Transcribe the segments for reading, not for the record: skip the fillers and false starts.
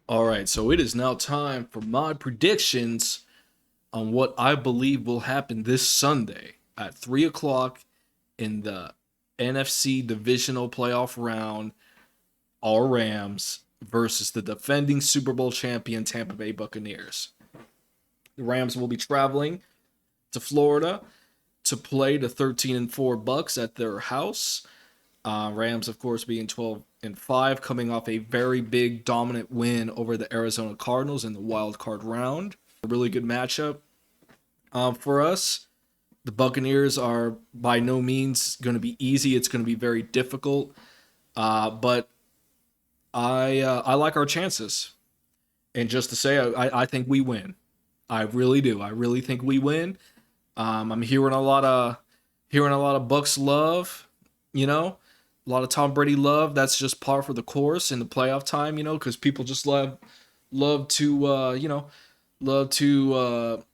All right, so it is now time for my predictions on what I believe will happen this Sunday at 3 o'clock in the NFC Divisional Playoff Round. Our Rams versus the defending Super Bowl champion Tampa Bay Buccaneers. The Rams will be traveling to Florida to play the 13-4 Bucs at their house. Rams, of course, being 12-5, coming off a very big dominant win over the Arizona Cardinals in the wild card round. A really good matchup for us. The Buccaneers are by no means going to be easy. It's going to be very difficult, but I like our chances. And just to say, I think we win. I really do. I really think we win. I'm hearing a lot of Bucks love. A lot of Tom Brady love. That's just par for the course in the playoff time. Because people just love to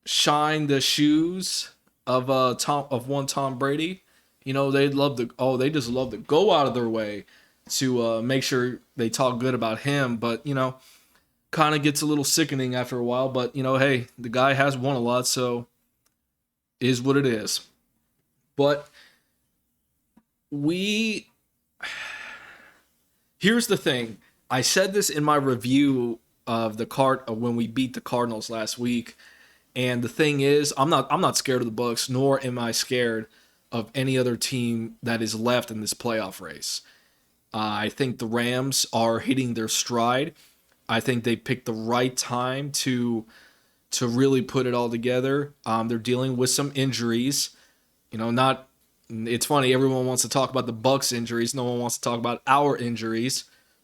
shine the shoes of one Tom Brady. They just love to go out of their way to make sure they talk good about him. But kind of gets a little sickening after a while. But hey, the guy has won a lot, so is what it is. But here's the thing. I said this in my review of the card when we beat the Cardinals last week, and the thing is, I'm not scared of the Bucs, nor am I scared of any other team that is left in this playoff race. I think the Rams are hitting their stride. I think they picked the right time to really put it all together. They're dealing with some injuries. It's funny, everyone wants to talk about the Bucs injuries. No one wants to talk about our injuries.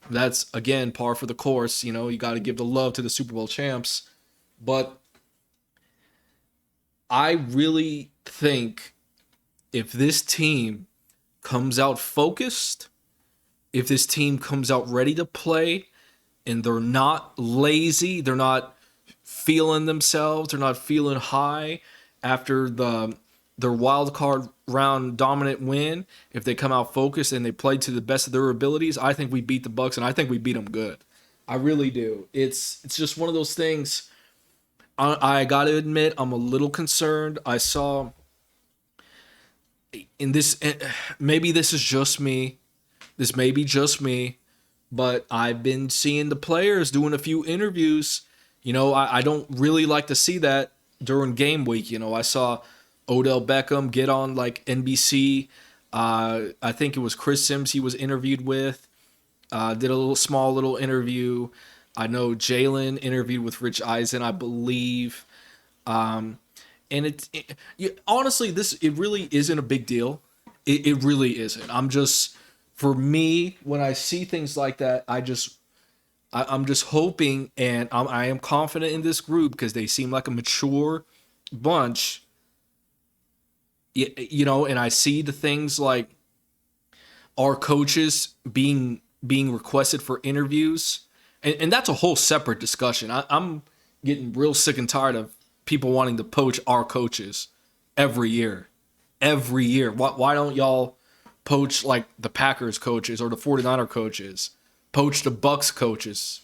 That's, again, par for the course. You got to give the love to the Super Bowl champs. But I really think if this team comes out focused, if this team comes out ready to play, and they're not lazy, they're not feeling themselves, they're not feeling high after their wild card round dominant win, if they come out focused and they play to the best of their abilities, I think we beat the Bucs, and I think we beat them good. I really do. It's just one of those things. I got to admit, I'm a little concerned. I saw in this, maybe this is just me. This may be just me, but I've been seeing the players doing a few interviews. I don't really like to see that during game week. I saw Odell Beckham get on like NBC. I think it was Chris Sims he was interviewed with. Did a small little interview. I know Jalen interviewed with Rich Eisen, I believe. And honestly, it really isn't a big deal. It really isn't. For me, when I see things like that, I'm just hoping, and I am confident in this group because they seem like a mature bunch. And I see the things like our coaches being requested for interviews, and that's a whole separate discussion. I'm getting real sick and tired of people wanting to poach our coaches every year. Why don't y'all poach like the Packers coaches or the 49er coaches? Poach the Bucs coaches.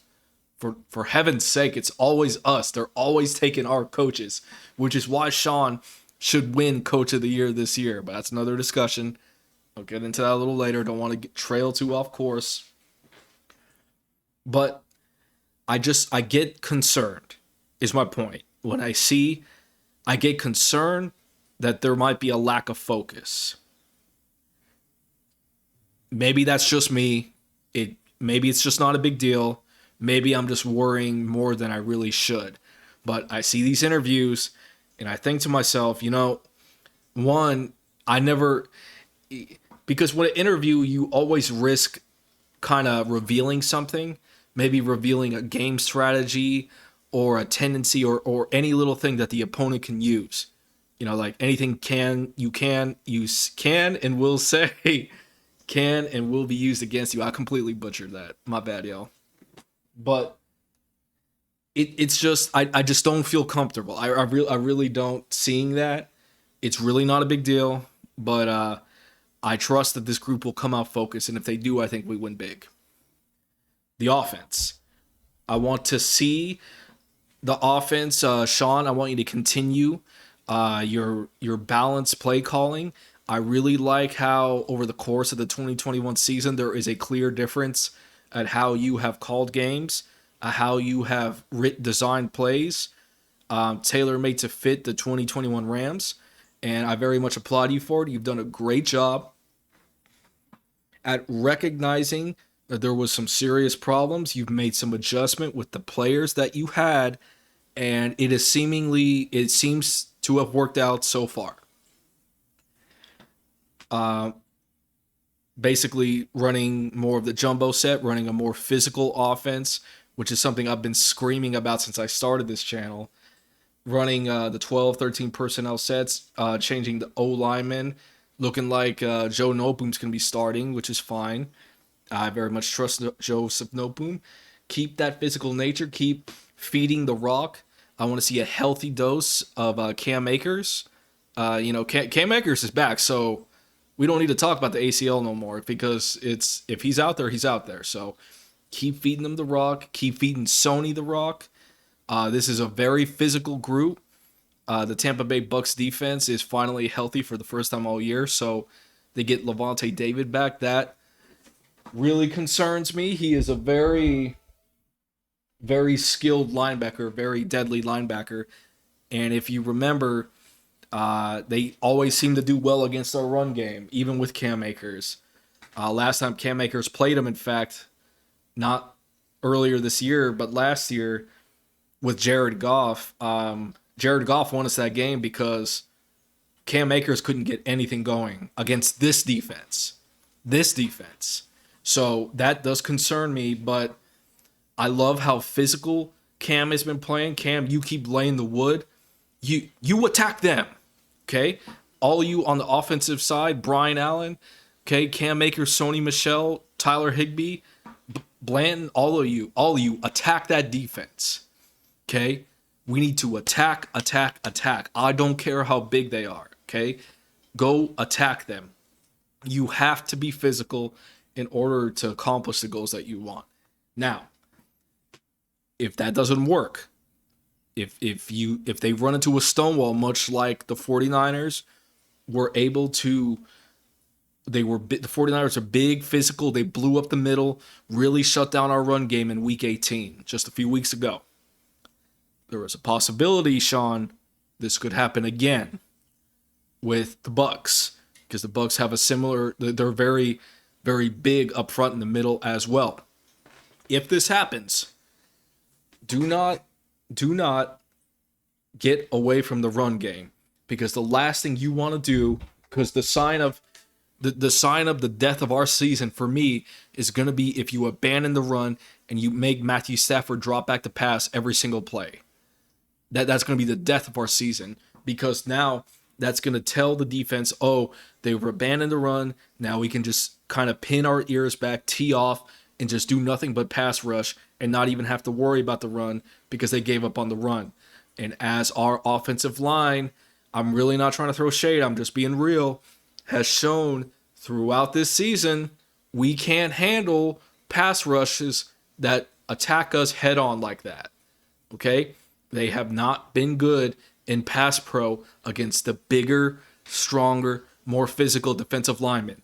For heaven's sake, it's always us. They're always taking our coaches, which is why Sean should win Coach of the Year this year. But that's another discussion. I'll get into that a little later. Don't want to trail too off course. But I get concerned, is my point. When I get concerned that there might be a lack of focus. Maybe that's just me. Maybe it's just not a big deal. Maybe I'm just worrying more than I really should. But I see these interviews, and I think to myself, because when an interview, you always risk kind of revealing something, maybe revealing a game strategy or a tendency or any little thing that the opponent can use. Like anything you can and will say can and will be used against you. I completely butchered that. My bad, y'all. But it's just I just don't feel comfortable. I really don't seeing that. It's really not a big deal, but I trust that this group will come out focused, and if they do, I think we win big. The offense. I want to see the offense, Sean. I want you to continue your balanced play calling. I really like how over the course of the 2021 season there is a clear difference at how you have called games, how you have designed plays, tailor-made to fit the 2021 Rams, and I very much applaud you for it. You've done a great job at recognizing that there was some serious problems. You've made some adjustment with the players that you had, and it seems to have worked out so far. Basically running more of the jumbo set, running a more physical offense, which is something I've been screaming about since I started this channel. Running the 12, 13 personnel sets, changing the O-linemen, looking like Joe Noteboom's going to be starting, which is fine. I very much trust Joseph Noteboom. Keep that physical nature. Keep feeding the rock. I want to see a healthy dose of Cam Akers. Cam Akers is back, so we don't need to talk about the ACL no more because if he's out there, he's out there. So keep feeding them the rock. Keep feeding Sony the rock. This is a very physical group. The Tampa Bay Bucs defense is finally healthy for the first time all year, so they get Levante David back. That really concerns me. He is a very, very skilled linebacker, very deadly linebacker. And if you remember, they always seem to do well against our run game, even with Cam Akers. Last time Cam Akers played him, in fact, not earlier this year, but last year with Jared Goff. Jared Goff won us that game because Cam Akers couldn't get anything going against this defense. So that does concern me, but I love how physical Cam has been playing. Cam, you keep laying the wood. You attack them, okay? All you on the offensive side, Brian Allen, okay, Cam Akers, Sony Michel, Tyler Higbee, Blanton, all of you, attack that defense, okay? We need to attack. I don't care how big they are, okay? Go attack them. You have to be physical in order to accomplish the goals that you want. Now, if that doesn't work, if they run into a stonewall, much like the 49ers were able to, the 49ers are big, physical, they blew up the middle, really shut down our run game in week 18, just a few weeks ago. There was a possibility, Sean, this could happen again with the Bucs, because the Bucs have a similar, they're very, very big up front in the middle as well. If this happens, do not get away from the run game, because the last thing you want to do, because the sign of the death of our season for me is going to be if you abandon the run and you make Matthew Stafford drop back to pass every single play. That's going to be the death of our season, because now that's going to tell the defense, oh, they've abandoned the run. Now we can just kind of pin our ears back, tee off, and just do nothing but pass rush and not even have to worry about the run because they gave up on the run. And as our offensive line, I'm really not trying to throw shade, I'm just being real, has shown throughout this season, we can't handle pass rushes that attack us head on like that. Okay? They have not been good in pass pro against the bigger, stronger, more physical defensive linemen.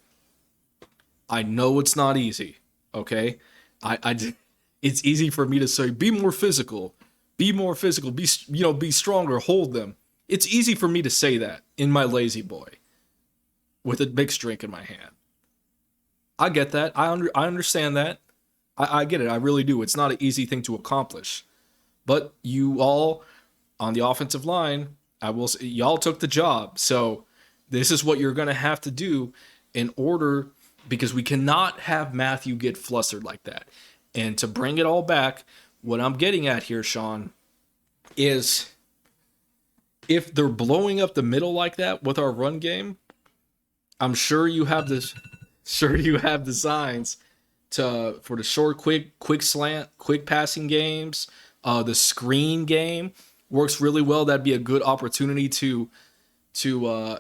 I know it's not easy, okay? It's easy for me to say, be more physical, be stronger, hold them. It's easy for me to say that in my lazy boy with a mixed drink in my hand. I get that. I understand that. I get it. I really do. It's not an easy thing to accomplish. But you all on the offensive line, I will say, y'all took the job. So this is what you're going to have to do in order, because we cannot have Matthew get flustered like that. And to bring it all back, what I'm getting at here, Sean, is if they're blowing up the middle like that with our run game, I'm sure you have designs for the short, quick slant, quick passing games. The screen game works really well. That'd be a good opportunity to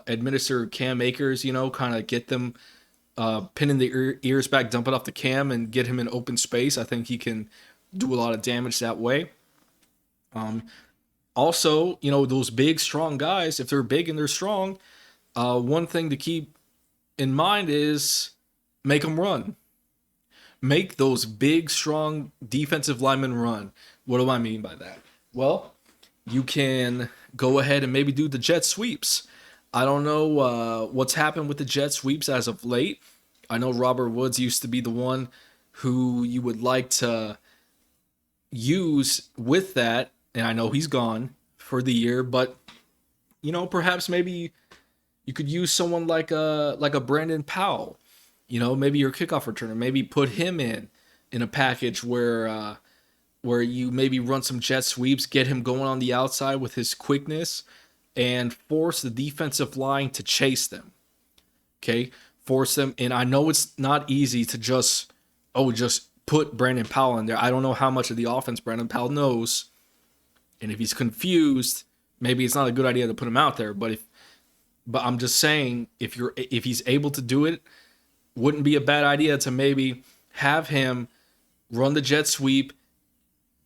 administer Cam Akers, kind of get them pinning the ears back, dump it off the Cam, and get him in open space. I think he can do a lot of damage that way. Also, those big, strong guys, if they're big and they're strong, one thing to keep in mind is make them run. Make those big, strong defensive linemen run. What do I mean by that? Well, you can go ahead and maybe do the jet sweeps. I don't know what's happened with the jet sweeps as of late. I know Robert Woods used to be the one who you would like to use with that, and I know he's gone for the year, but perhaps maybe you could use someone like a Brandon Powell. Maybe your kickoff returner. Maybe put him in a package where you maybe run some jet sweeps, get him going on the outside with his quickness, and force the defensive line to chase them. Okay, force them. And I know it's not easy to just put Brandon Powell in there. I don't know how much of the offense Brandon Powell knows, and if he's confused, maybe it's not a good idea to put him out there. But I'm just saying, if he's able to do it, wouldn't be a bad idea to maybe have him run the jet sweep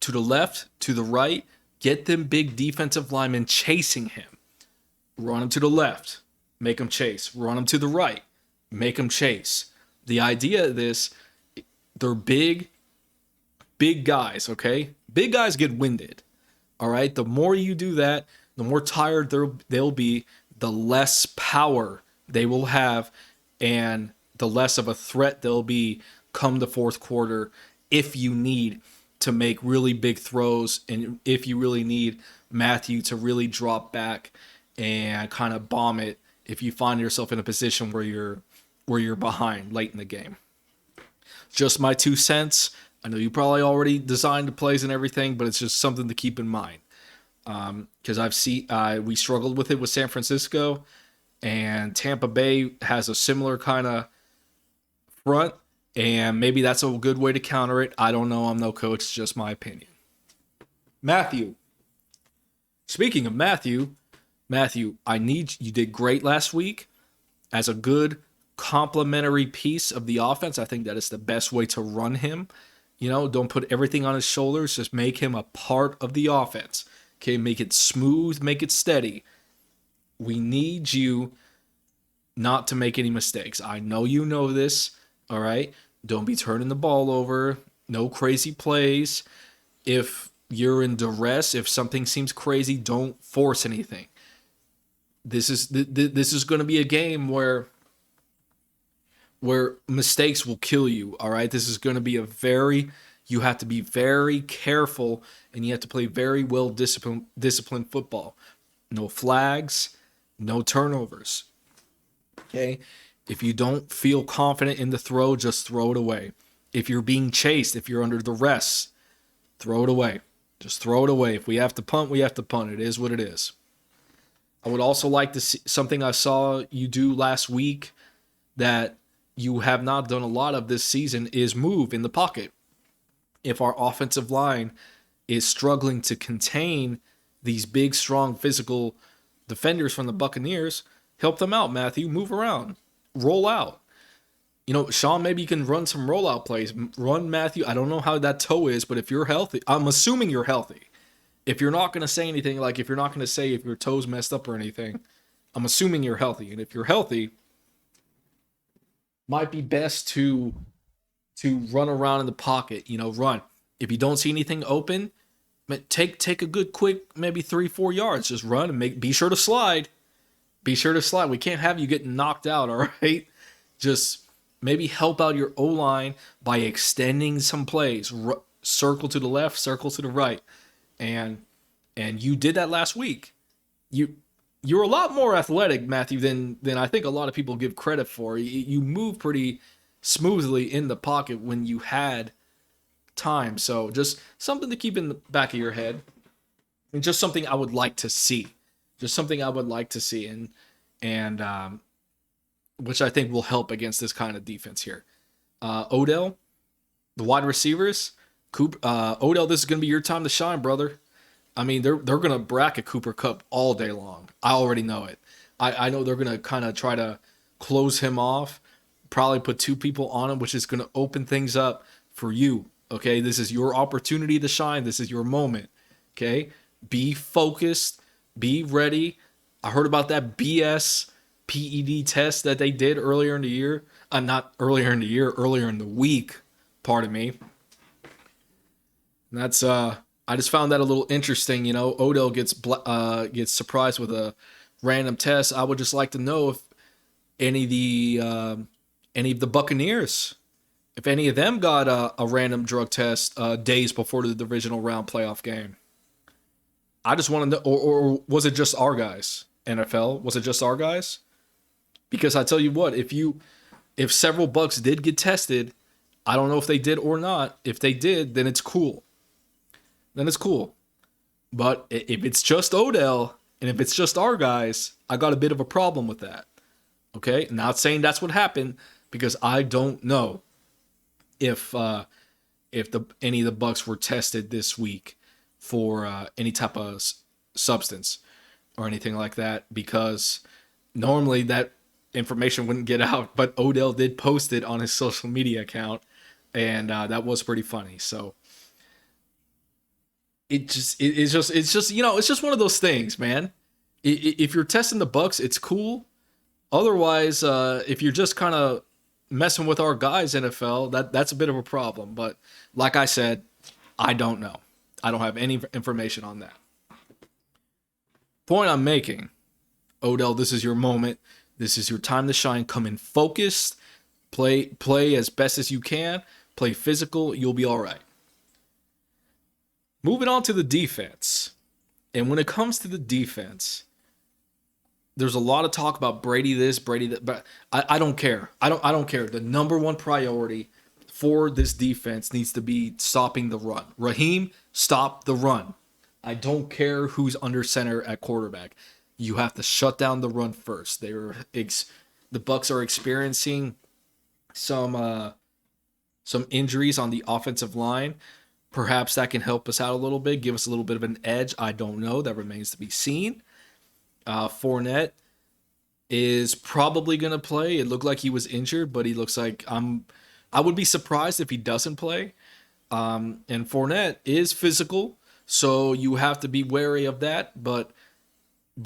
to the left, to the right, get them big defensive linemen chasing him. Run him to the left, make him chase. Run him to the right, make him chase. The idea of this, they're big guys, okay? Big guys get winded, all right? The more you do that, the more tired they'll be, the less power they will have, and the less of a threat they'll be come the fourth quarter if you need to make really big throws, and if you really need Matthew to really drop back and kind of bomb it if you find yourself in a position where you're behind late in the game. Just my 2 cents. I know you probably already designed the plays and everything, but it's just something to keep in mind. Because we struggled with it with San Francisco, and Tampa Bay has a similar kind of front, and maybe that's a good way to counter it. I don't know. I'm no coach. It's just my opinion. Matthew. Speaking of Matthew, you did great last week as a good complementary piece of the offense. I think that is the best way to run him. Don't put everything on his shoulders. Just make him a part of the offense. Okay, make it smooth, make it steady. We need you not to make any mistakes. I know you know this, all right? Don't be turning the ball over. No crazy plays. If you're in duress, if something seems crazy, don't force anything. This is going to be a game where mistakes will kill you, all right? This is going to be you have to be very careful, and you have to play very well disciplined football. No flags, no turnovers. Okay? If you don't feel confident in the throw, just throw it away. If you're being chased, if you're under duress, throw it away. Just throw it away. If we have to punt, we have to punt. It is what it is. I would also like to see something I saw you do last week that you have not done a lot of this season is move in the pocket. If our offensive line is struggling to contain these big, strong, physical defenders from the Buccaneers, help them out, Matthew. Move around. Roll out. Sean, maybe you can run some rollout plays. Run, Matthew. I don't know how that toe is, but if you're healthy, I'm assuming you're healthy. If you're not going to say anything, like if you're not going to say if your toe's messed up or anything, I'm assuming you're healthy. And if you're healthy, might be best to run around in the pocket, run. If you don't see anything open, take a good quick, maybe 3-4 yards. Just run and be sure to slide. Be sure to slide. We can't have you getting knocked out, all right? Just maybe help out your O-line by extending some plays. Circle to the left, circle to the right. And you did that last week. You're a lot more athletic, Matthew, than I think a lot of people give credit for. You move pretty smoothly in the pocket when you had time. So just something to keep in the back of your head. And just something I would like to see. Just something I would like to see. And which I think will help against this kind of defense here. Odell, the wide receivers, Odell, this is going to be your time to shine, brother. I mean, they're going to bracket Cooper Kupp all day long. I already know it. I know they're going to kind of try to close him off, probably put 2 people on him, which is going to open things up for you, Okay, this is your opportunity to shine. This is your moment. Okay, be focused, be ready. I heard about that BS PED test that they did earlier in the year. Not earlier in the year, earlier in the week. Pardon me. And that's I just found that a little interesting. You know, Odell gets surprised with a random test. I would just like to know if any of the Buccaneers, if any of them got a random drug test days before the divisional round playoff game. I just want to know, or was it just our guys? NFL, was it just our guys? Because I tell you what, if several Bucs did get tested, I don't know if they did or not. If they did, then it's cool. But if it's just Odell and if it's just our guys, I got a bit of a problem with that. Okay, not saying that's what happened because I don't know if any of the Bucs were tested this week for any type of substance or anything like that, because normally that information wouldn't get out. But Odell did post it on his social media account, and that was pretty funny. So it's just one of those things, man. If you're testing the Bucs, it's cool. Otherwise, if you're just kind of messing with our guys, NFL, that's a bit of a problem. But like I said, I don't know. I don't have any information on that. Point I'm making, Odell, this is your moment. This is your time to shine. Come in focused. Play as best as you can. Play physical. You'll be all right. Moving on to the defense. And when it comes to the defense, there's a lot of talk about Brady this, Brady that, but I don't care. I don't care. The number one priority for this defense needs to be stopping the run. Raheem, stop the run. I don't care who's under center at quarterback. You have to shut down the run first. The Bucs are experiencing some injuries on the offensive line. Perhaps that can help us out a little bit, give us a little bit of an edge. I don't know. That remains to be seen. Fournette is probably going to play. It looked like he was injured, but he looks like I would be surprised if he doesn't play. And Fournette is physical, so you have to be wary of that. But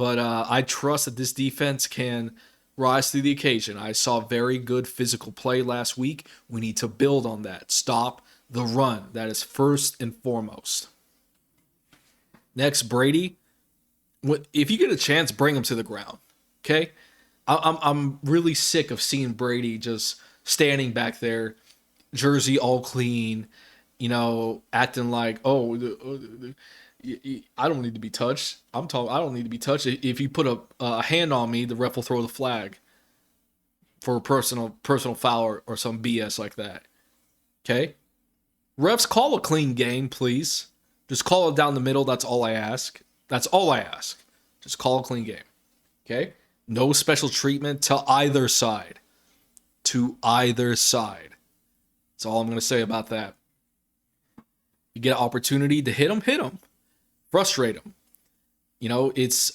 I trust that this defense can rise to the occasion. I saw very good physical play last week. We need to build on that. Stop the run. That is first and foremost. Next, Brady. If you get a chance, bring him to the ground. Okay, I'm really sick of seeing Brady just standing back there, jersey all clean, acting like, I don't need to be touched. I don't need to be touched. If you put a hand on me, the ref will throw the flag for a personal foul or some BS like that. Okay, refs, call a clean game, please. Just call it down the middle. That's all I ask. That's all I ask. Just call a clean game. Okay? No special treatment to either side. To either side. That's all I'm going to say about that. You get an opportunity to hit them. Frustrate them.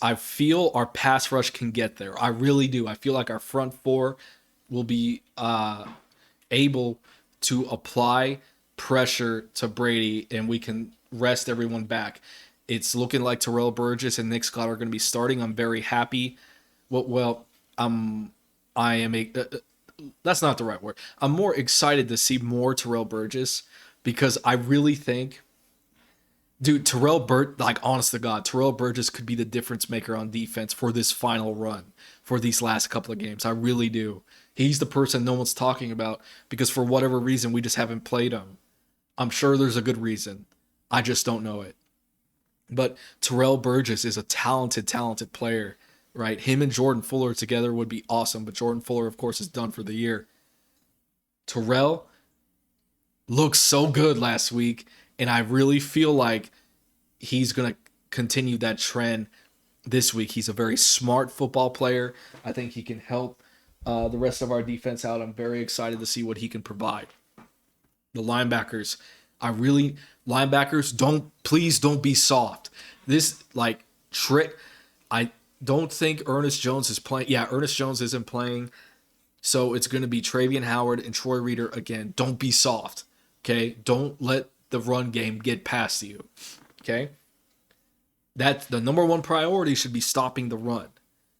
I feel our pass rush can get there. I really do. I feel like our front four will be able to apply pressure to Brady, and we can rest everyone back. It's looking like Terrell Burgess and Nick Scott are going to be starting. I'm very happy. I am that's not the right word. I'm more excited to see more Terrell Burgess because I really think, dude, honest to God, Terrell Burgess could be the difference maker on defense for this final run, for these last couple of games. I really do. He's the person no one's talking about because for whatever reason, we just haven't played him. I'm sure there's a good reason. I just don't know it. But Terrell Burgess is a talented player, right? Him and Jordan Fuller together would be awesome. But Jordan Fuller, of course, is done for the year. Terrell looked so good last week, and I really feel like he's going to continue that trend this week. He's a very smart football player. I think he can help the rest of our defense out. I'm very excited to see what he can provide. The linebackers, please don't be soft. This trick, I don't think Ernest Jones is playing. Yeah, Ernest Jones isn't playing. So it's going to be Travian Howard and Troy Reader again. Don't be soft. Okay, don't let the run game get past you. Okay, that's the number one priority should be stopping the run.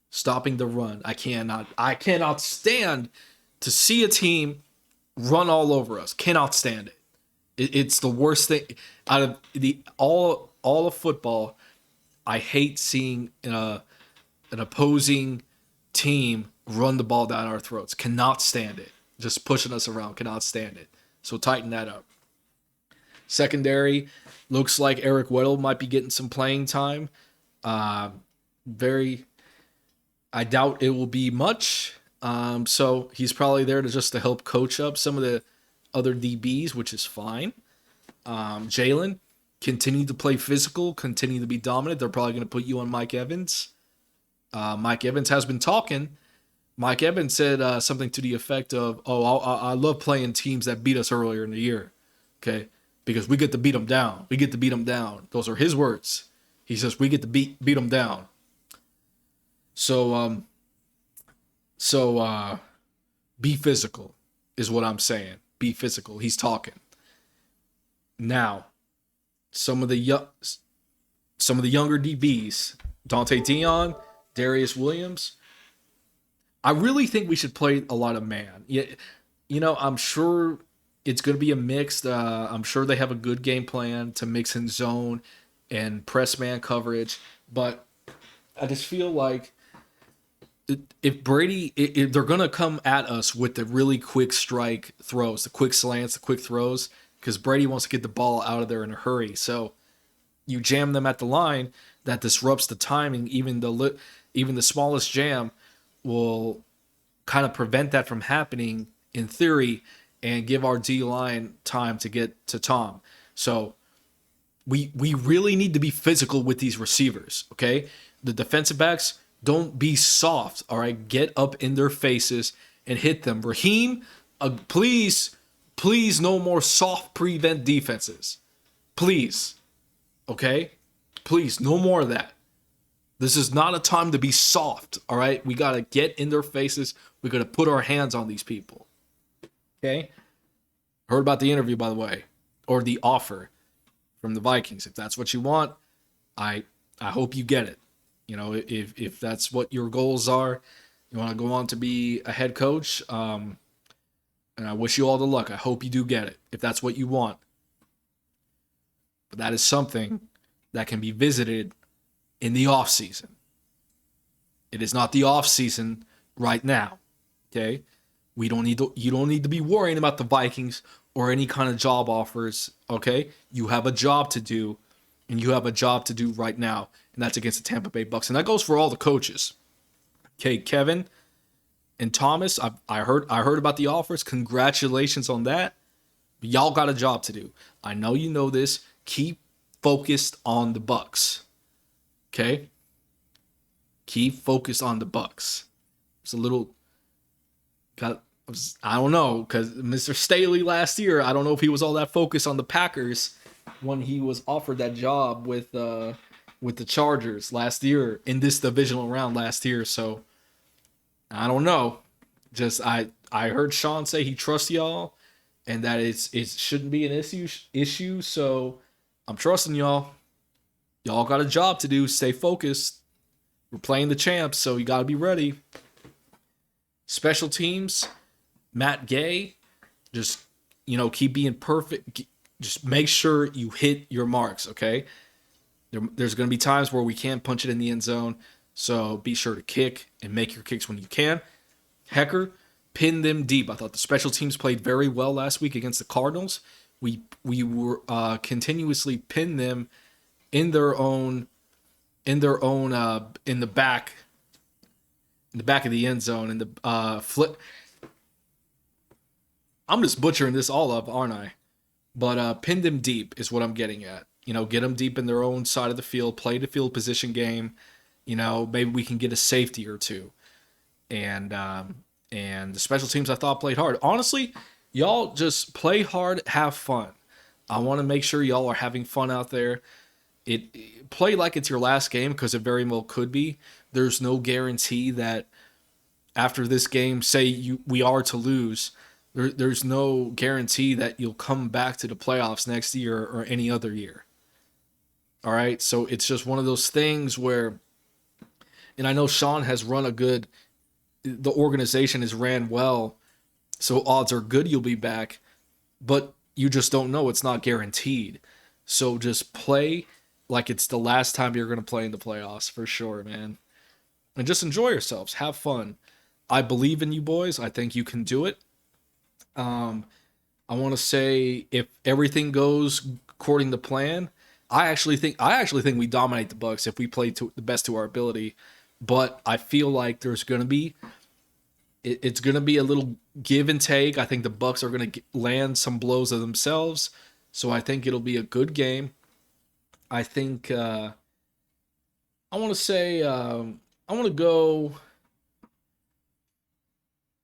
Stopping the run. I cannot stand to see a team run all over us. Cannot stand it. It's the worst thing out of the all of football. I hate seeing an opposing team run the ball down our throats. Cannot stand it. Just pushing us around. Cannot stand it. So tighten that up. Secondary, looks like Eric Weddle might be getting some playing time. Very, I doubt it will be much. So he's probably there to help coach up some of the other DBs, which is fine. Jalen, continue to play physical, continue to be dominant. They're probably going to put you on Mike Evans. Mike Evans has been talking. Mike Evans said something to the effect of, I love playing teams that beat us earlier in the year. Okay. Because we get to beat them down. We get to beat them down. Those are his words. He says, we get to beat them down. So be physical is what I'm saying. Be physical. He's talking. Now, some of the younger DBs, Dante Dion, Darius Williams, I really think we should play a lot of man. Yeah, I'm sure it's going to be a mix. I'm sure they have a good game plan to mix in zone and press man coverage, but I just feel like if Brady, if they're going to come at us with the really quick strike throws, the quick slants, the quick throws, because Brady wants to get the ball out of there in a hurry. So you jam them at the line, that disrupts the timing. Even the smallest jam will kind of prevent that from happening in theory and give our D-line time to get to Tom. So we really need to be physical with these receivers, okay? The defensive backs, don't be soft, all right? Get up in their faces and hit them. Raheem, please no more soft prevent defenses. Please, okay? Please, no more of that. This is not a time to be soft, all right? We got to get in their faces. We got to put our hands on these people, okay? Heard about the interview, by the way, or the offer from the Vikings. If that's what you want, I hope you get it. If that's what your goals are, you want to go on to be a head coach, and I wish you all the luck. I hope you do get it, if that's what you want. But that is something that can be visited in the off season. It is not the off season right now. Okay? You don't need to be worrying about the Vikings or any kind of job offers. Okay? You have a job to do, and you have a job to do right now, and that's against the Tampa Bay Bucs. And that goes for all the coaches. Okay, Kevin and Thomas, I heard about the offers. Congratulations on that. Y'all got a job to do. I know you know this. Keep focused on the Bucs. Okay? Keep focused on the Bucs. It's a little... I don't know, because Mr. Staley last year, I don't know if he was all that focused on the Packers when he was offered that job with the Chargers last year in this divisional round last year. So I don't know. Just I heard Sean say he trusts y'all and that it shouldn't be an issue. So I'm trusting y'all. Y'all got a job to do. Stay focused. We're playing the champs, so you got to be ready. Special teams, Matt Gay, just, keep being perfect. Just make sure you hit your marks, okay? There's going to be times where we can't punch it in the end zone, so be sure to kick and make your kicks when you can. Hecker, pin them deep. I thought the special teams played very well last week against the Cardinals. We were continuously pin them in their own in the back of the end zone, in the flip. I'm just butchering this all up, aren't I? But pin them deep is what I'm getting at. Get them deep in their own side of the field, play the field position game. Maybe we can get a safety or two. And the special teams I thought played hard. Honestly, y'all just play hard, have fun. I want to make sure y'all are having fun out there. Play like it's your last game, because it very well could be. There's no guarantee that after this game, say we are to lose, There's no guarantee that you'll come back to the playoffs next year or any other year. All right. So it's just one of those things where, and I know Sean has run a good, the organization has ran well. So odds are good you'll be back, but you just don't know. It's not guaranteed. So just play like it's the last time you're going to play in the playoffs for sure, man. And just enjoy yourselves. Have fun. I believe in you boys. I think you can do it. Um, I want to say if everything goes according to plan, I actually think we dominate the Bucs if we play to the best to our ability. But I feel like there's gonna be it's gonna be a little give and take. I think the Bucs are gonna land some blows of themselves, so I think it'll be a good game. I think I want to say I want to go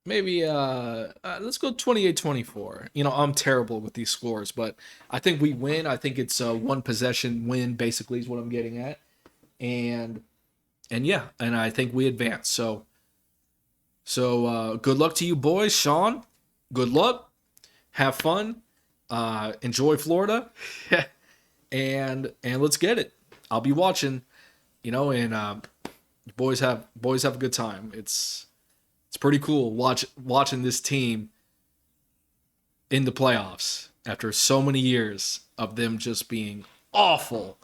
maybe let's go 28-24. You know, I'm terrible with these scores, but I think we win. I think it's a one possession win basically is what I'm getting at. And yeah, and I think we advance. So good luck to you boys, Sean. Good luck. Have fun. Enjoy Florida. And let's get it. I'll be watching, you know, and boys have a good time. It's pretty cool watching this team in the playoffs after so many years of them just being awful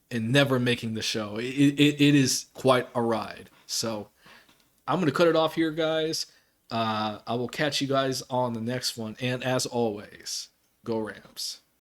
and never making the show. It is quite a ride. So I'm going to cut it off here, guys. I will catch you guys on the next one. And as always, go Rams.